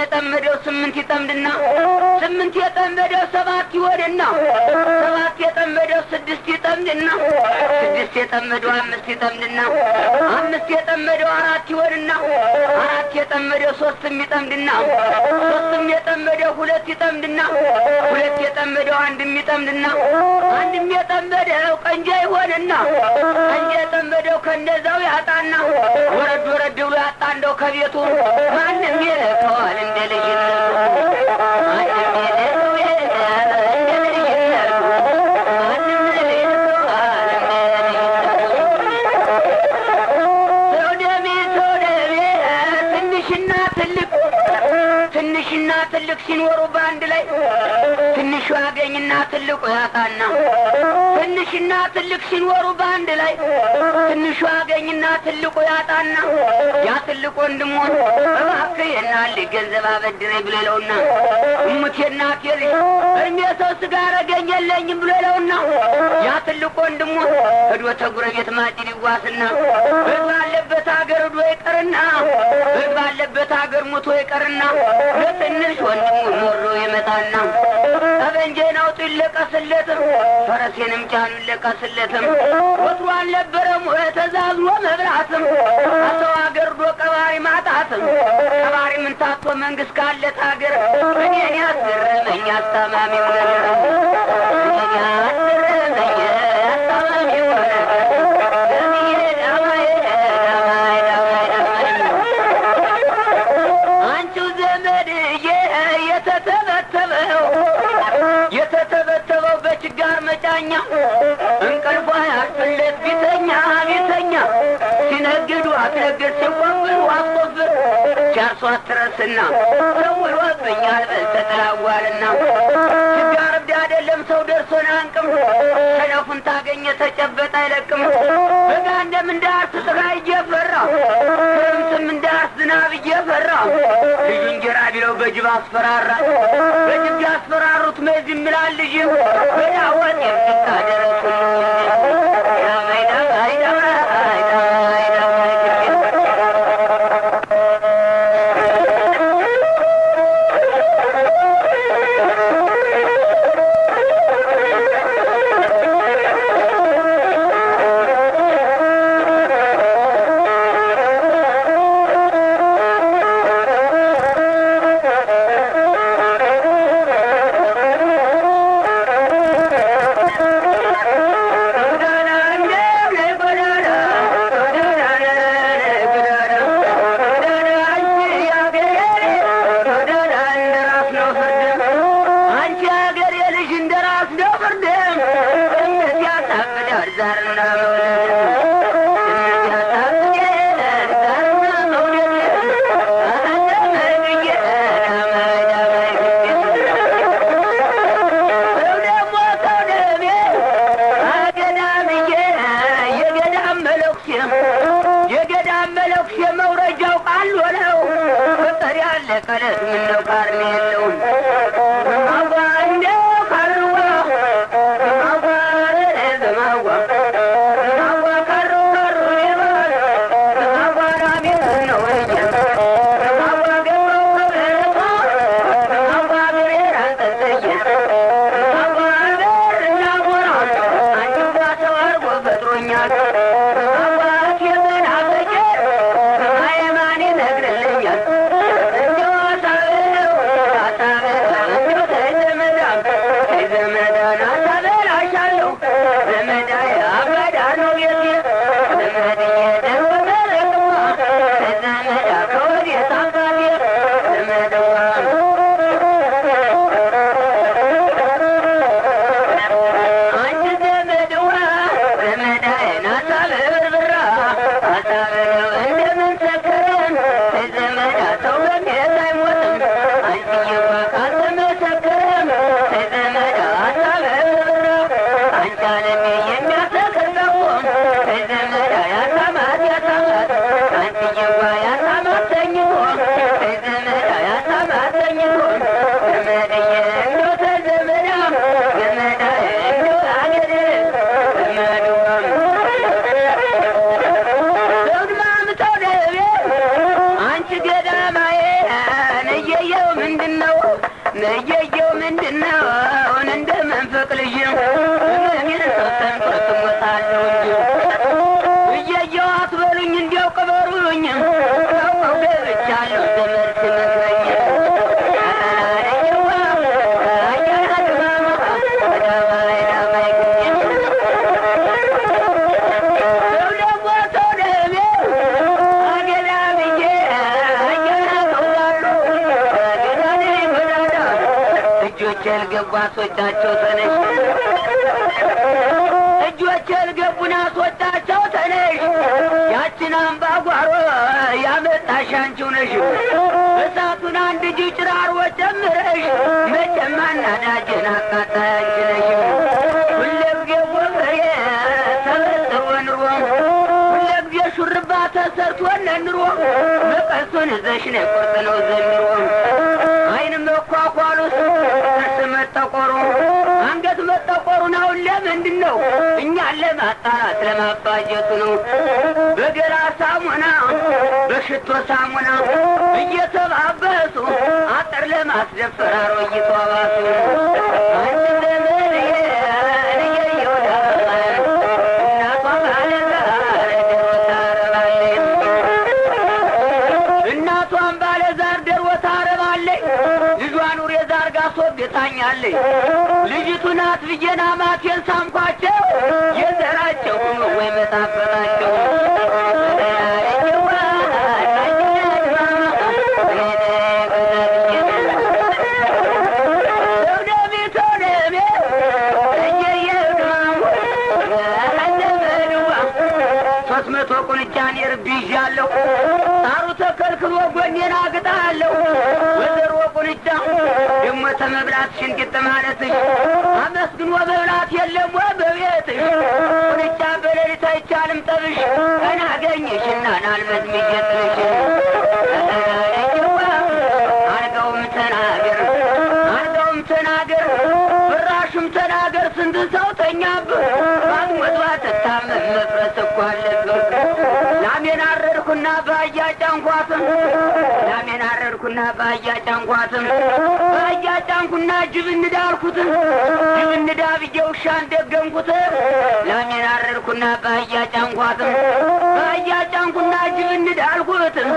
የጠመደው 8 ይጠምድና 8 የጠመደው 7 ይወድና 7 የጠመደው 6 ይጠምድና 6 የጠመደው 5 ይጠምድና 5 የጠመደው 4 ይወድና 4 የጠመደው 3 ይጠምድና 3 የጠመደው 2 ይጠምድና 2 የጠመደው 1 ይጠምድና 1 የጠመደው ቀንጃ ይሆንና ቀንጃ የጠመደው ከነዛው ያጣና ወረድ ወረድ ብሎ ያጣ እንደው ከቤቱ ማንም ይልከዋል እንደ ልጅነቱ ማንም ይልከው እንደ ልጅነቱ ማንም ይልከዋል እንደ ልጅነቱ ትንሽና ትልቅ ሲኖሩ በአንድ ላይ ትንሹ ያገኝና ትልቁ ያጣና ትንሽና ትልቅ ሲኖሩ በአንድ ላይ ትንሹ ያገኝና ትልቁ ያጣና ያ ትልቅ ወንድሙን እባክህ የናል ገንዘብ አበድረኝ ብለለውና እሙቴና ቴልሽ እርሜ ሰው ስጋ አረገኝ የለኝም ብለለውና ያ ትልቅ ወንድሙ ሄዶ ተጉረቤት ማጭድ ይዋስና ህዝብ አለበት ሀገር ሄዶ ይቀርና ህዝብ አለበት ሀገር ሞቶ ይቀርና ለትንሽ ወንድሙ ኖሮ ይመጣና ጠበንጄን አውጡ ይለቀስለትም ፈረሴንም ጫኑ ይለቀስለትም ወትሮ አልነበረም ተዛዝሎ መብራትም አሰው ሀገር ዶ ቀባሪ ማጣትም ቀባሪ ምን ታቶ መንግስት ካለት ሀገር እኔን ያስገረመኝ አስታማሚው ነገር እኔን ያስገረመኝ አስታማሚው ነገር አንቺው ዘመድዬ የተተበተበው በችጋር መጫኛ እንቅልፏ ያስፈለት ቢተኛ ሲነግዱ አትነግድ ሲቆፍሩ አትቆፍር ሲያርሷ አትረስና ሰውሎብኛል በልተጥላዋልና ችጋር እብድ አይደለም ሰው ደርሶን አንቅም ሰነፉን ታገኘ ተጨበጥ አይለቅም በጋ እንደምንዳርስ ፀሐይ እየፈራ ክረምትም እንዳርስ ዝናብ እየፈራ ልጁ እንጀራ ቢለው በጅብ አስፈራራ በጅብ ያስፈራሩት መዝ ይምላል ልጅ በዳወት የሚታደረሱ ቀለት ምነው ቃርኔ የለውም Thank you. እየየው ምንድነው እንደ መንፈቅ ልጅ ምን ተንቆት ሞታለሁ እንጂ እየየው አትበሉኝ እንዲያው ቅበሩኝ ነው ገብቻለሁ ዘመድ ሲመስለኝ ገቡ አስወጣቸው ተነሽ እጆች ያልገቡ አስወጣቸው ተነሽ ያችን አምባጓሮ ያመጣሽ አንቺው ነሽ እሳቱን አንድ እጅ ጭራሮ ጨምረሽ መቼም አናዳጅን አቃጣይ አንቺ ነሽ ሁለጊዜ ወንበሬ ተበጥሮ ኑሮ ሁለጊዜ ሹርባ ተሰርቶ ነንሮ መቀሱን እዘሽ ነው ቁርጥ ነው ዘንድሮ አይን መኳኳሉስ መጠቆሩ አንገት መጠቆሩን አሁን ለምንድን ነው እኛን ለማጣራት ለማባጀቱ ነው በገላ ሳሙና በሽቶ ሳሙና እየተባበሱ አጥር ለማስደፈር አሮጊቷ ባሱ አንቺ ዘመድ የየየውዳ እናቷ ባለዛር ደሮ ታረባለች እናቷን ባለዛር ደሮ ታረባለች ልጇን ውሬ ዛርጋ አስወግታኛለች ልጅቱ ናት ብዬና ማቴን ሳምኳቸው የዘራቸው ወይ መጣፈጣቸው ቁንጫኔ ርብዣለሁ ሳሩ ተከልክሎ ጎኔን አግጣለሁ ወዘሮ ቁንጫ ደሞ ተመብላት ሽንቅጥ ማለትሽ አመስግኖ መብላት የለም በቤትሽ ቁንጫ በሌሊት አይቻልም ጠብሽ ቀን አገኘሽና ናልመዝምጀጥልሽ አርገውም ተናገር አርገውም ተናገር ፍራሹም ተናገር ስንት ሰው ተኛብህ ባትሞት ባትታመም መፍረስ እኮ አለብህ ላሜን አረድኩና በአህያ ጫንኳትም ላሜን አረድኩና በአህያ ጫንኳትም በአህያ ጫንኩና ጅብ እንዳልኩትም ጅብ እንዳ ብዬ ውሻን ደገምኩትም ላሜን አረድኩና በአህያ ጫንኳትም በአህያ ጫንኩና ጅብ እንዳልኩትም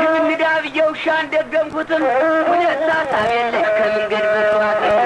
ጅብ እንዳ ብዬ ውሻን ደገምኩትም ሁለት ሀሳብ የለሽ ከመንገድ መስዋዕትም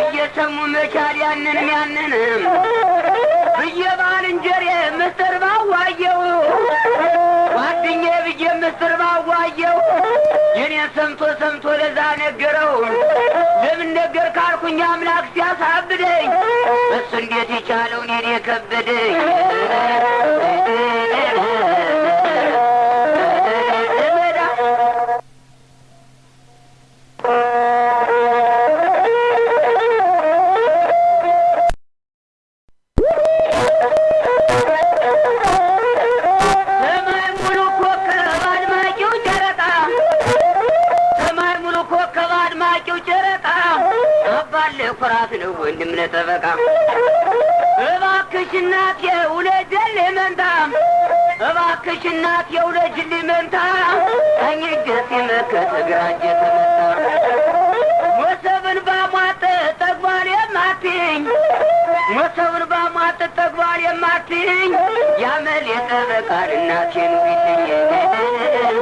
እየሰሙ መቻል ያንንም ያንንም ብየባልንጀሬ ምስር ባዋየው ጓደኜ ብዬ ምስር ባዋየው የኔን ሰምቶ ሰምቶ ለዛ ነገረው ለምን ነገር ካልኩኝ አምላክ ሲያሳብደኝ እሱ እንዴት የቻለው እኔን የከበደኝ ኩራት ነው ወንድም ለጠበቃ እባክሽ እናቴ ውለጅልኝ መንታ እባክሽ እናቴ ውለጅልኝ መንታ ቀኝ እጄ ሲመከት ግራ እጄ ተመታ ሞሰብን ባሟጥ ጠግቧል የማትኝ የሰውን ባሟት ተግባር የማትይኝ ያመል የጠበቃል እናቴን ቢልኝ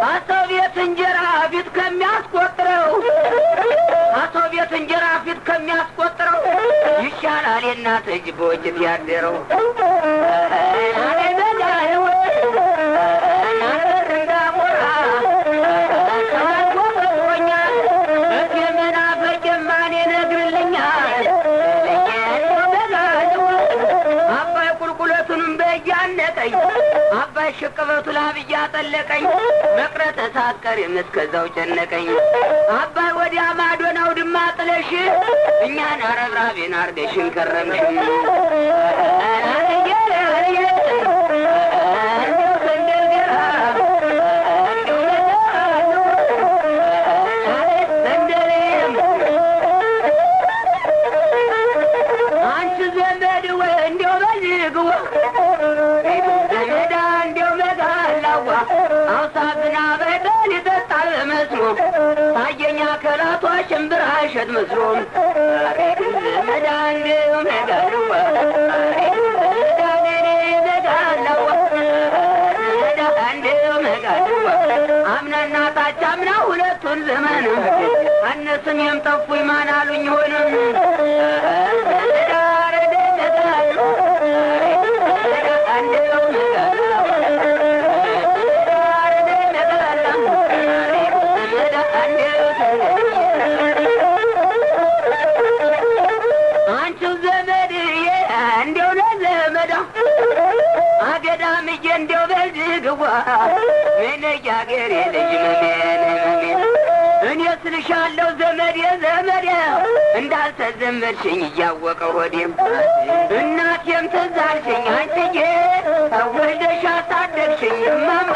አሶቤት እንጀራ ፊት ከሚያስቆጥረው አሶቤት እንጀራ ፊት ከሚያስቆጥረው ይሻላል የእናት እጅ በወጭት ያደረው አባይ ሽቅበቱ ላብያ ጠለቀኝ መቅረተ ሳትቀሪም እስከዛው ጨነቀኝ አባይ ወዲያ ማዶ ነው ድማ ጥለሽ እኛን አረብራቤን አርገሽን ከረምሽ አንቺ ዘመድ ወይ እንዲው በልግዋ አውሳብና በደል ይጠጣል መስሎ ታየኛ ከላቷ ሽምብራ እሸት መስሎ መዳንዴው መጋልዋ መጋላዋ መዳንዴው መጋልዋ አምናና ታች አምና ሁለቱን ዘመን አነስም የምጠፉ ይማን አሉኝ ሆንም አንቺው ዘመድዬ እንዲው ለዘመዳ አገዳምዬ እንዲው በልግዋ ምን ያገሬ ልጅ መሜን እኔ ስልሻለሁ ዘመዴ ዘመዴ እንዳልተዘመድሽኝ እያወቀ ሆዴም እናቴም ትዛልሽኝ አንቺዬ ወልደሽ አሳደግሽኝ እማማ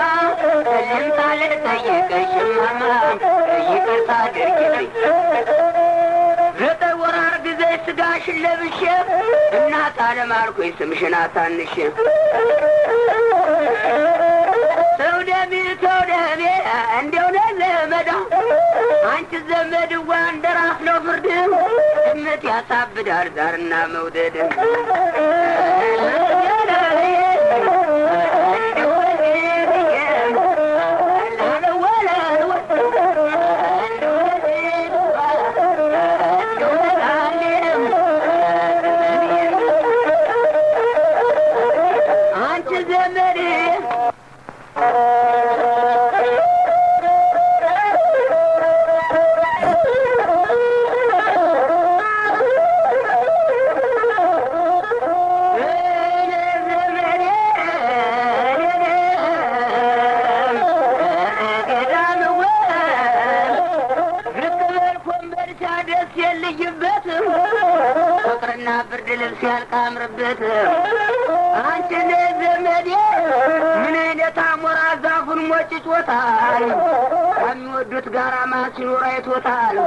ልምጣ ልጠይቅሽ እማማ ይቅርታ አድርጊልኝ ዘጠኝ ወር አርግዘሽ ስጋሽን ለብሼ እናት አለማልኩኝ ስምሽን አሳንሼ ተውደሜ እንዲው ለዘመዳ አንቺ ዘመድዋ እንደራስ ነው ፍርድ እምት ያሳብዳል ዛርና መውደድ ፍቅርና ብርድ ልብስ ያልቃምርበት አንቺ ዘመዴ ምን አይነት አሞራ ዛፉን ሞጭጮታል ከሚወዱት ጋራ ማን ሲኖር አይቶታል